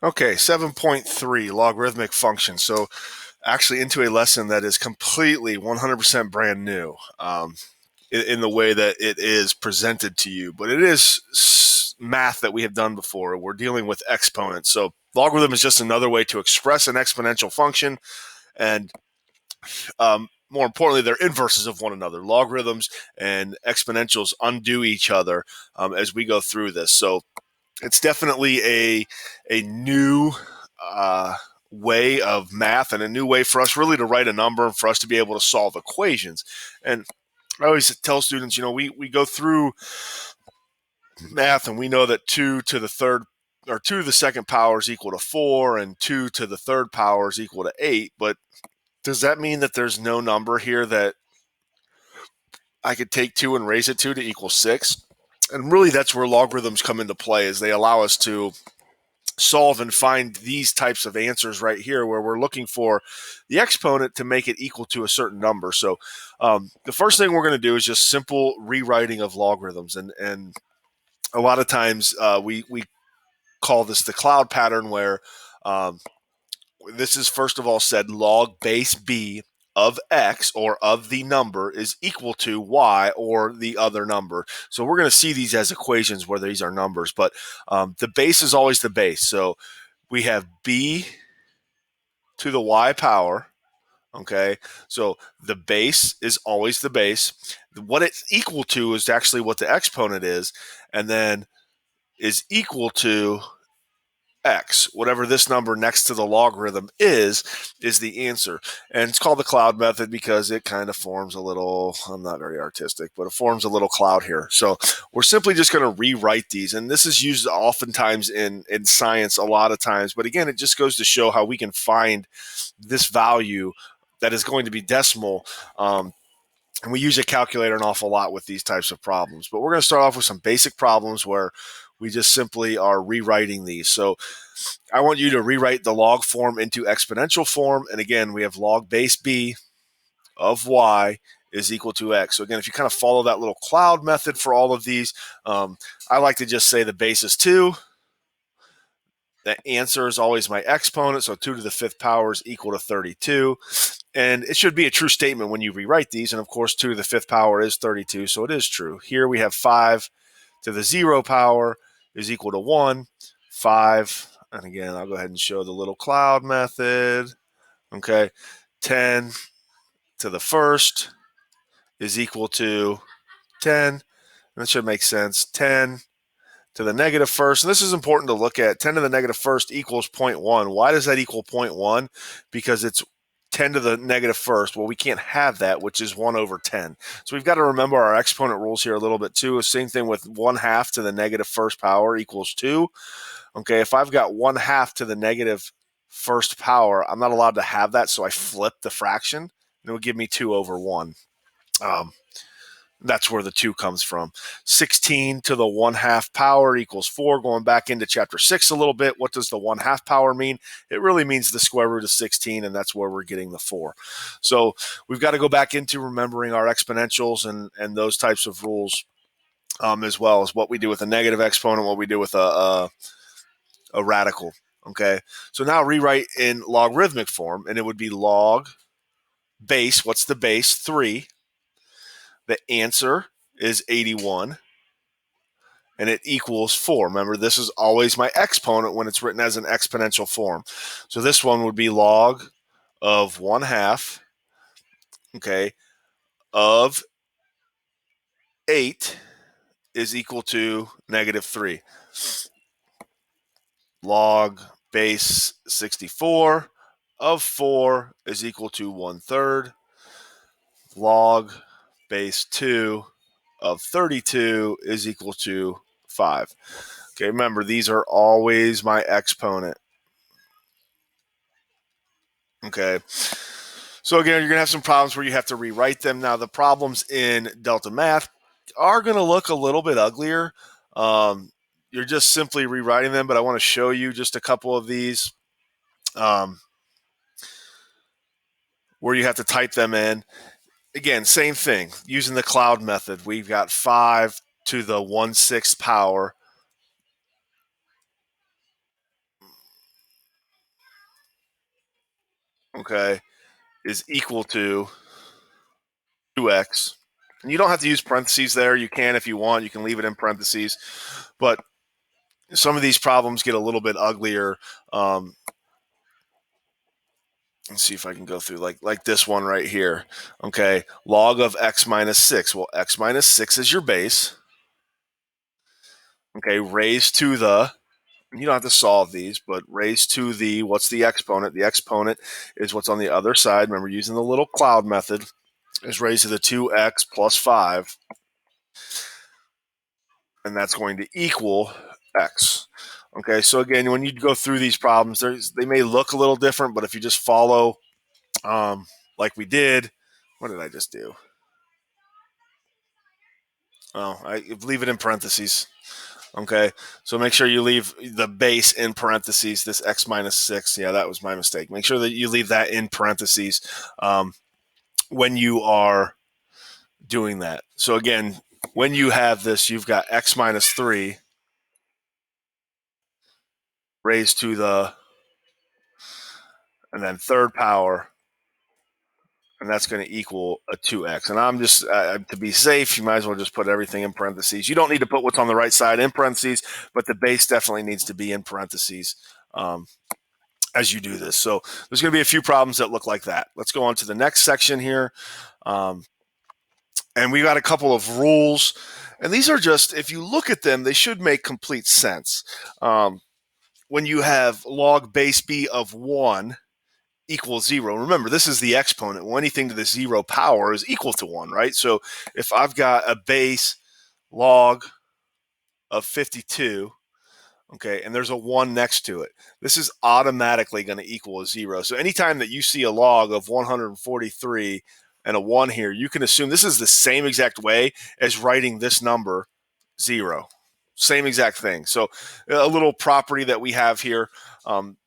Okay, 7.3 logarithmic function. So actually into a lesson that is completely 100% brand new in the way that it is presented to you. But it is math that we have done before. We're dealing with exponents. So logarithm is just another way to express an exponential function. And more importantly, they're inverses of one another. Logarithms and exponentials undo each other as we go through this. So it's definitely a new uh, way of math and a new way for us really to write a number and for us to be able to solve equations. And I always tell students, we go through math and we know that 2 to the third or 2 to the second power is equal to 4 and 2 to the third power is equal to 8. But does that mean that there's no number here that I could take 2 and raise it to equal 6? And really that's where logarithms come into play, is they allow us to solve and find these types of answers right here where we're looking for the exponent to make it equal to a certain number. So the first thing we're going to do is just simple rewriting of logarithms. And a lot of times we call this the cloud pattern, where um, this is first of all said log base b of x, or of the number, is equal to y, or the other number. So we're going to see these as equations where these are numbers, but the base is always the base. So we have b to the y power. Okay, so the base is always the base. What it's equal to is actually what the exponent is, and then is equal to x. Whatever this number next to the logarithm is the answer. And it's called the cloud method because it kind of forms a little, I'm not very artistic, but it forms a little cloud here. So we're simply just going to rewrite these. And this is used oftentimes in science a lot of times. But again, it just goes to show how we can find this value that is going to be decimal. And we use a calculator an awful lot with these types of problems. But we're going to start off with some basic problems where we just simply are rewriting these. So I want you to rewrite the log form into exponential form. And again, we have log base b of y is equal to x. So again, if you kind of follow that little cloud method for all of these, I like to just say the base is 2. The answer is always my exponent, so 2 to the 5th power is equal to 32. And it should be a true statement when you rewrite these. And of course, 2 to the 5th power is 32, so it is true. Here we have 5 to the 0 power is equal to 1. 5, and again, I'll go ahead and show the little cloud method. Okay, 10 to the first is equal to 10. That should make sense. 10 to the negative first. And this is important to look at. 10 to the negative first equals 0.1. Why does that equal 0.1? Because it's 10 to the negative first. Well, we can't have that, which is 1 over 10. So we've got to remember our exponent rules here a little bit too. Same thing with 1/2 to the negative first power equals 2. Okay, if I've got 1/2 to the negative first power, I'm not allowed to have that, so I flip the fraction, and it would give me 2 over 1. Um, that's where the 2 comes from. 16 to the 1/2 power equals 4. Going back into chapter 6 a little bit, what does the 1/2 power mean? It really means the square root of 16, and that's where we're getting the 4. So we've got to go back into remembering our exponentials and those types of rules, as well as what we do with a negative exponent, what we do with a radical. Okay, so now rewrite in logarithmic form, and it would be log base. What's the base? 3. The answer is 81, and it equals 4. Remember, this is always my exponent when it's written as an exponential form. So this one would be log of 1/2, okay, of 8 is equal to negative 3. Log base 64 of 4 is equal to 1/3. Log base 2 of 32 is equal to 5. Okay, remember, these are always my exponent. Okay, so again, you're going to have some problems where you have to rewrite them. Now, the problems in Delta Math are going to look a little bit uglier. You're just simply rewriting them, but I want to show you just a couple of these where you have to type them in. Again, same thing, using the cloud method. We've got 5 to the 1/6 power okay, is equal to 2x. And you don't have to use parentheses there. You can if you want. You can leave it in parentheses. But some of these problems get a little bit uglier. Let's see if I can go through like this one right here. Okay, log of x minus 6. Well, x minus 6 is your base. Okay, raised to the, you don't have to solve these, but raised to the, what's the exponent? The exponent is what's on the other side. Remember, using the little cloud method, is raised to the 2x plus 5. And that's going to equal x. Okay, so again, when you go through these problems, they may look a little different, but if you just follow like we did, what did I just do? Oh, I leave it in parentheses. Okay, so make sure you leave the base in parentheses, this x minus 6. Yeah, that was my mistake. Make sure that you leave that in parentheses when you are doing that. So again, when you have this, you've got x minus 3 raised to the, and then third power, and that's going to equal a 2x. And I'm just, to be safe, you might as well just put everything in parentheses. You don't need to put what's on the right side in parentheses, but the base definitely needs to be in parentheses as you do this. So there's going to be a few problems that look like that. Let's go on to the next section here. And we got a couple of rules. And these are just, if you look at them, they should make complete sense. When you have log base b of 1, equals 0. Remember, this is the exponent. Well, anything to the 0 power is equal to 1, right? So if I've got a base log of 52, okay, and there's a 1 next to it, this is automatically going to equal a 0. So anytime that you see a log of 143 and a 1 here, you can assume this is the same exact way as writing this number 0. Same exact thing. So a little property that we have here.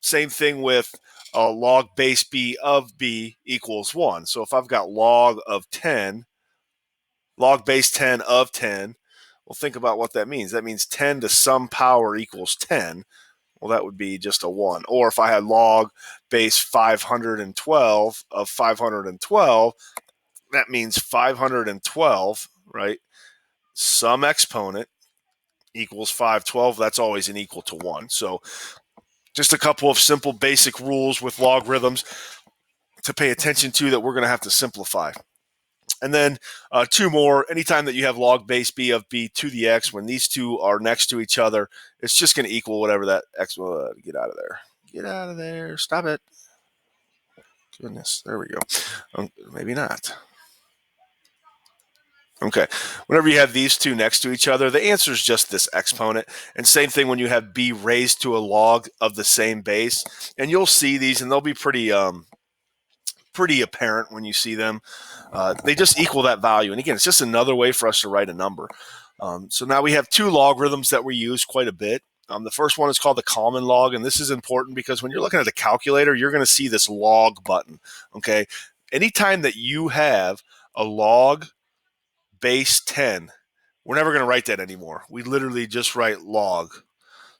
Same thing with log base b of b equals 1. So if I've got log of 10, log base 10 of 10, well, think about what that means. That means 10 to some power equals 10. Well, that would be just a 1. Or if I had log base 512 of 512, that means 512, right? Some exponent equals 512. That's always an equal to 1. So just a couple of simple basic rules with logarithms to pay attention to that we're going to have to simplify. And then two more. Anytime that you have log base b of b to the x, when these two are next to each other, it's just going to equal whatever that x will. Get out of there. Get out of there. Stop it. Goodness. There we go. Maybe not. Okay. Whenever you have these two next to each other, the answer is just this exponent. And same thing when you have b raised to a log of the same base. And you'll see these, and they'll be pretty apparent when you see them. They just equal that value. And again, it's just another way for us to write a number. So now we have two logarithms that we use quite a bit. The first one is called the common log, and this is important because when you're looking at a calculator, you're going to see this log button. Okay, anytime that you have a log base 10, we're never going to write that anymore. We literally just write log.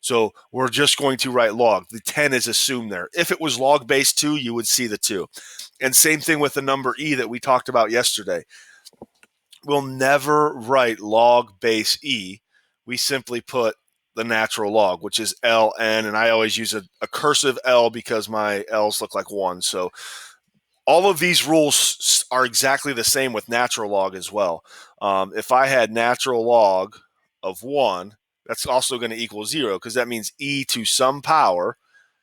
So we're just going to write log. The 10 is assumed there. If it was log base 2, you would see the 2. And same thing with the number e that we talked about yesterday. We'll never write log base e. We simply put the natural log, which is ln, and I always use a cursive L because my L's look like 1. So all of these rules are exactly the same with natural log as well. If I had natural log of 1, that's also going to equal 0 because that means e to some power,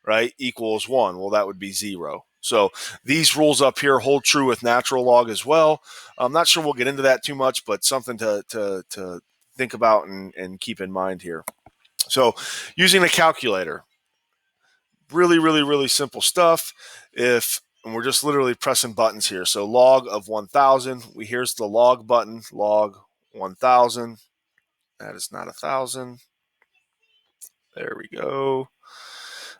right, equals 1. Well, that would be 0. So these rules up here hold true with natural log as well. I'm not sure we'll get into that too much, but something to think about and keep in mind here. So using a calculator, really, really, really simple stuff. And we're just literally pressing buttons here. So log of 1,000, here's the log button, log 1,000. That is not 1,000. There we go.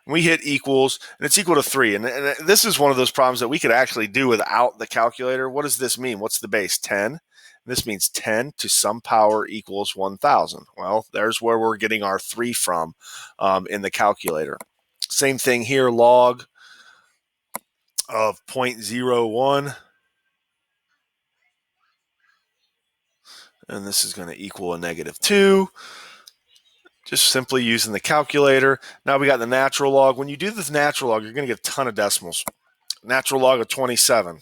We hit equals, and it's equal to 3. And this is one of those problems that we could actually do without the calculator. What does this mean? What's the base? 10. This means 10 to some power equals 1,000. Well, there's where we're getting our 3 from in the calculator. Same thing here, log of 0.01. And this is going to equal a -2. Just simply using the calculator. Now we got the natural log. When you do this natural log, you're going to get a ton of decimals. Natural log of 27.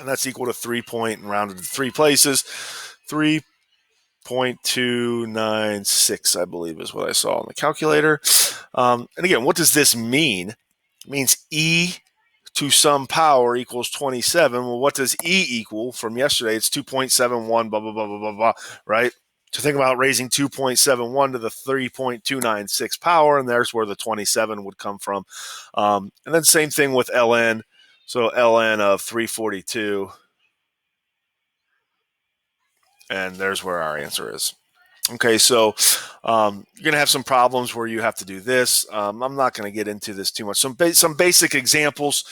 And that's equal to 3 point, and rounded to 3 places. 3.296, I believe, is what I saw on the calculator. And again, what does this mean? It means E to some power equals 27. Well, what does E equal from yesterday? It's 2.71, blah, blah, blah, blah, blah, blah, right? So think about raising 2.71 to the 3.296 power, and there's where the 27 would come from. And then same thing with ln. So ln of 342, and there's where our answer is. Okay, so you're going to have some problems where you have to do this. I'm not going to get into this too much. Some basic examples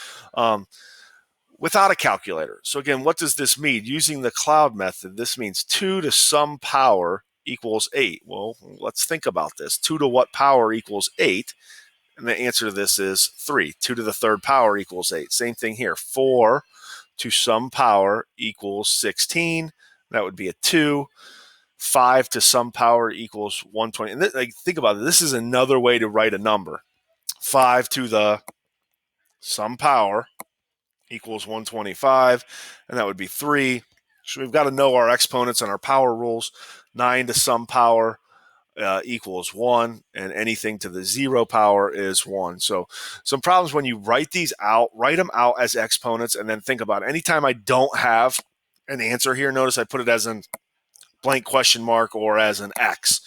without a calculator. So again, what does this mean? Using the cloud method, this means 2 to some power equals 8. Well, let's think about this. 2 to what power equals 8? And the answer to this is 3. 2 to the third power equals 8. Same thing here. 4 to some power equals 16. That would be a 2. 5 to some power equals 120. And think about it. This is another way to write a number. 5 to the some power equals 125, and that would be 3. So we've got to know our exponents and our power rules. 9 to some power equals 1, and anything to the 0 power is 1. So some problems when you write these out, write them out as exponents, and then think about it. Anytime I don't have an answer here, notice I put it as a blank question mark or as an X.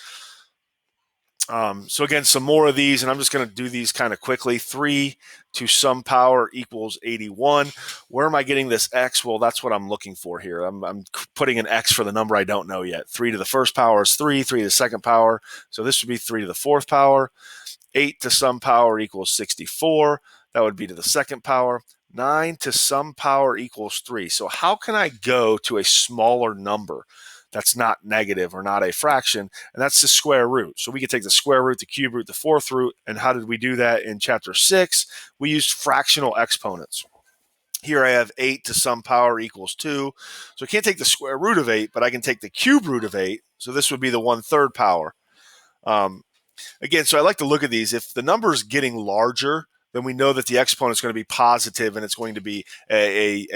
So again, some more of these, and I'm just going to do these kind of quickly. 3 to some power equals 81. Where am I getting this X? Well, that's what I'm looking for here. I'm putting an X for the number I don't know yet. 3 to the first power is 3, 3 to the second power. So this would be 3 to the fourth power. 8 to some power equals 64. That would be to the second power. 9 to some power equals 3. So how can I go to a smaller number that's not negative or not a fraction? And that's the square root. So we could take the square root, the cube root, the fourth root. And how did we do that in chapter 6? We used fractional exponents. Here I have 8 to some power equals 2. So I can't take the square root of 8, but I can take the cube root of 8. So this would be the 1/3 power. Again, so I like to look at these. If the number is getting larger, then we know that the exponent is going to be positive and it's going to be a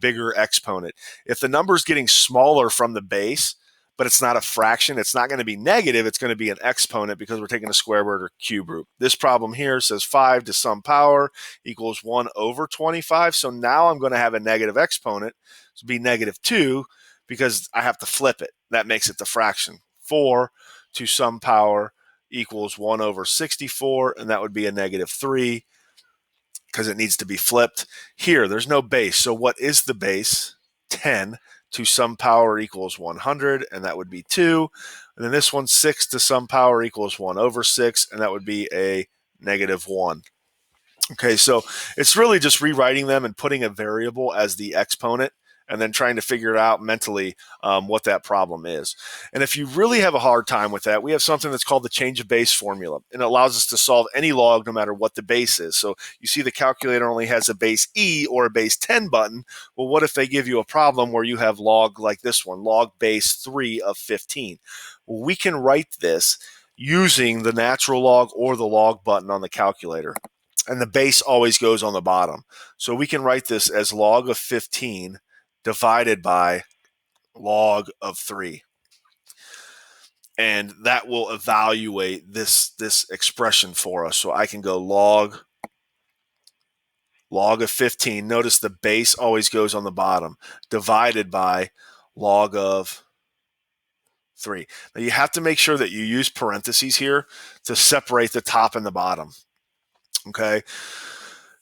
bigger exponent. If the number is getting smaller from the base, but it's not a fraction, it's not going to be negative, it's going to be an exponent because we're taking a square root or cube root. This problem here says 5 to some power equals 1/25. So now I'm going to have a negative exponent. So it'll be -2 because I have to flip it. That makes it the fraction. 4 to some power equals 1/64, and that would be a -3 because it needs to be flipped. Here, there's no base. So what is the base? 10 to some power equals 100, and that would be 2. And then this one, 6 to some power equals 1/6, and that would be a -1. Okay, so it's really just rewriting them and putting a variable as the exponent and then trying to figure out mentally what that problem is. And if you really have a hard time with that, we have something that's called the change of base formula, and it allows us to solve any log no matter what the base is. So you see the calculator only has a base E or a base 10 button. Well, what if they give you a problem where you have log like this one, log base 3 of 15? Well, we can write this using the natural log or the log button on the calculator. And the base always goes on the bottom. So we can write this as log of 15 divided by log of 3. And that will evaluate this expression for us. So I can go log of 15. Notice the base always goes on the bottom, divided by log of 3. Now you have to make sure that you use parentheses here to separate the top and the bottom. Okay.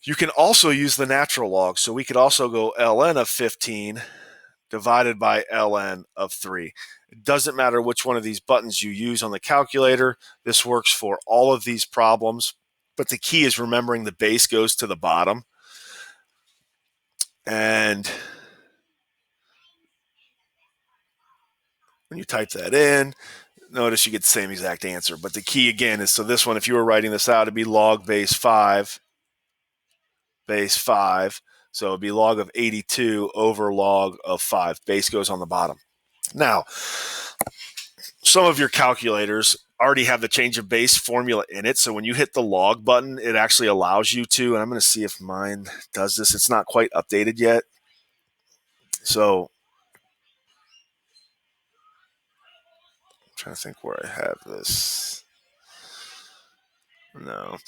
You can also use the natural log. So we could also go ln of 15 divided by ln of 3. It doesn't matter which one of these buttons you use on the calculator. This works for all of these problems. But the key is remembering the base goes to the bottom. And when you type that in, notice you get the same exact answer. But the key again is, so this one, if you were writing this out, it'd be log base 5 base 5. So it'd be log of 82 over log of 5. Base goes on the bottom. Now, some of your calculators already have the change of base formula in it. So when you hit the log button, it actually allows you to, and I'm going to see if mine does this. It's not quite updated yet. So I'm trying to think where I have this. No.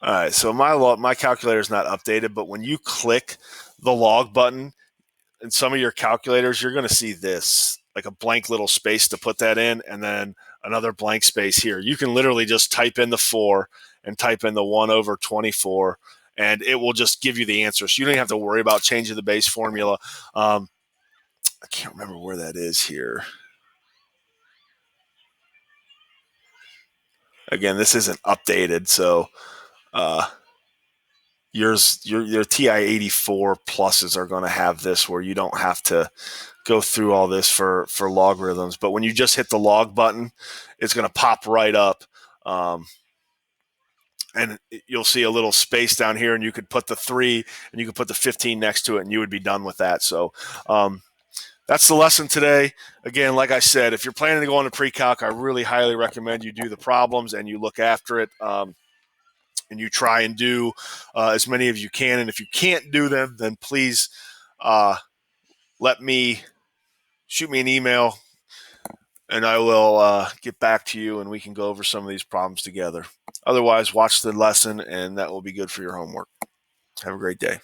All right. So my calculator is not updated, but when you click the log button in some of your calculators, you're going to see this, like a blank little space to put that in, and then another blank space here. You can literally just type in the 4 and type in the 1 over 24, and it will just give you the answer. So you don't have to worry about changing the base formula. I can't remember where that is here. Again, this isn't updated, so your TI-84 pluses are going to have this where you don't have to go through all this for logarithms. But when you just hit the log button, it's going to pop right up. And you'll see a little space down here, and you could put the 3 and you could put the 15 next to it, and you would be done with that. So that's the lesson today. Again, like I said, if you're planning to go on a pre-calc, I really highly recommend you do the problems and you look after it. And you try and do as many as you can. And if you can't do them, then please shoot me an email, and I will get back to you, and we can go over some of these problems together. Otherwise, watch the lesson, and that will be good for your homework. Have a great day.